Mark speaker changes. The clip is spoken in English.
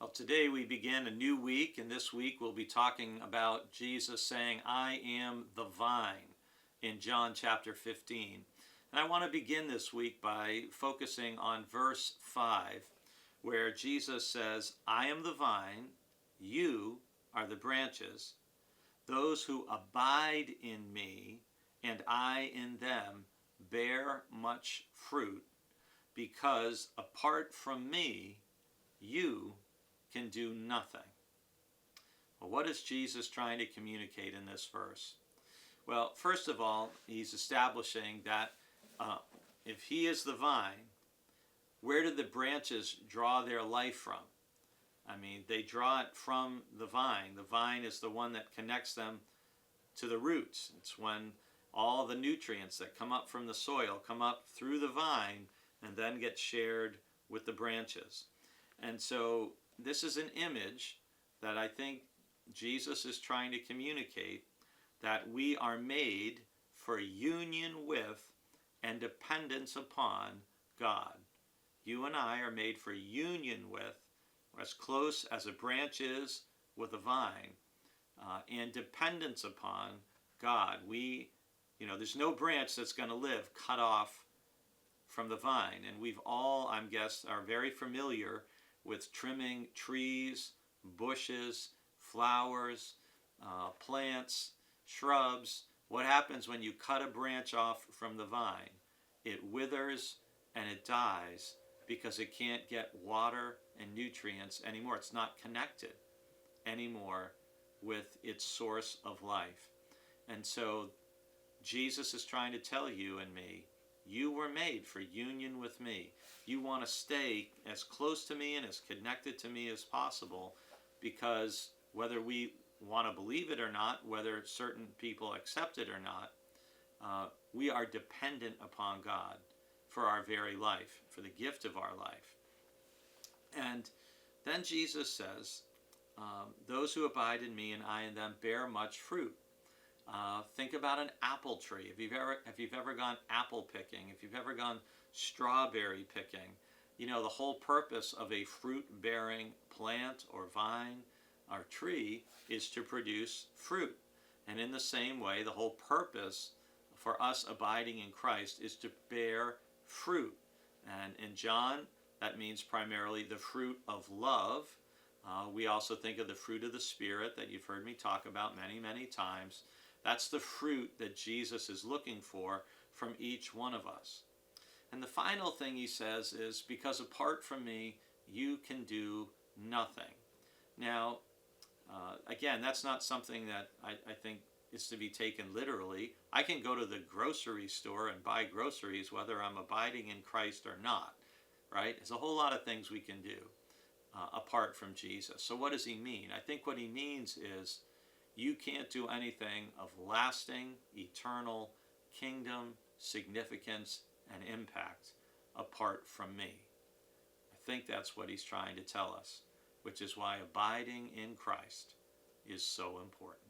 Speaker 1: Well, today we begin a new week, and this week we'll be talking about Jesus saying, I am the vine, in John chapter 15. And I want to begin this week by focusing on verse 5, where Jesus says, I am the vine, you are the branches. Those who abide in me, and I in them, bear much fruit, because apart from me, you can do nothing. Well, what is Jesus trying to communicate in this verse? Well, first of all, he's establishing that if he is the vine, where do the branches draw their life from? I mean, they draw it from the vine. The vine is the one that connects them to the roots. It's when all the nutrients that come up from the soil come up through the vine and then get shared with the branches. And so this is an image that I think Jesus is trying to communicate, that we are made for union with and dependence upon God. You and I are made for union with, as close as a branch is with a vine, and dependence upon God. There's no branch that's going to live cut off from the vine, and we've all, I guess, are very familiar with trimming trees, bushes, flowers, plants, shrubs. What happens when you cut a branch off from the vine? It withers and it dies because it can't get water and nutrients anymore. It's not connected anymore with its source of life. And so Jesus is trying to tell you and me, you were made for union with me. You want to stay as close to me and as connected to me as possible, because whether we want to believe it or not, whether certain people accept it or not, we are dependent upon God for our very life, for the gift of our life. And then Jesus says, those who abide in me and I in them bear much fruit. Think about an apple tree. If you've ever gone apple picking, if you've ever gone strawberry picking, the whole purpose of a fruit-bearing plant or vine or tree is to produce fruit. And in the same way, the whole purpose for us abiding in Christ is to bear fruit. And in John, that means primarily the fruit of love. We also think of the fruit of the Spirit that you've heard me talk about many, many times. That's the fruit that Jesus is looking for from each one of us. And the final thing he says is, because apart from me, you can do nothing. Now, again, that's not something that I think is to be taken literally. I can go to the grocery store and buy groceries whether I'm abiding in Christ or not, right? There's a whole lot of things we can do apart from Jesus. So what does he mean? I think what he means is, you can't do anything of lasting, eternal, kingdom, significance, and impact apart from me. I think that's what he's trying to tell us, which is why abiding in Christ is so important.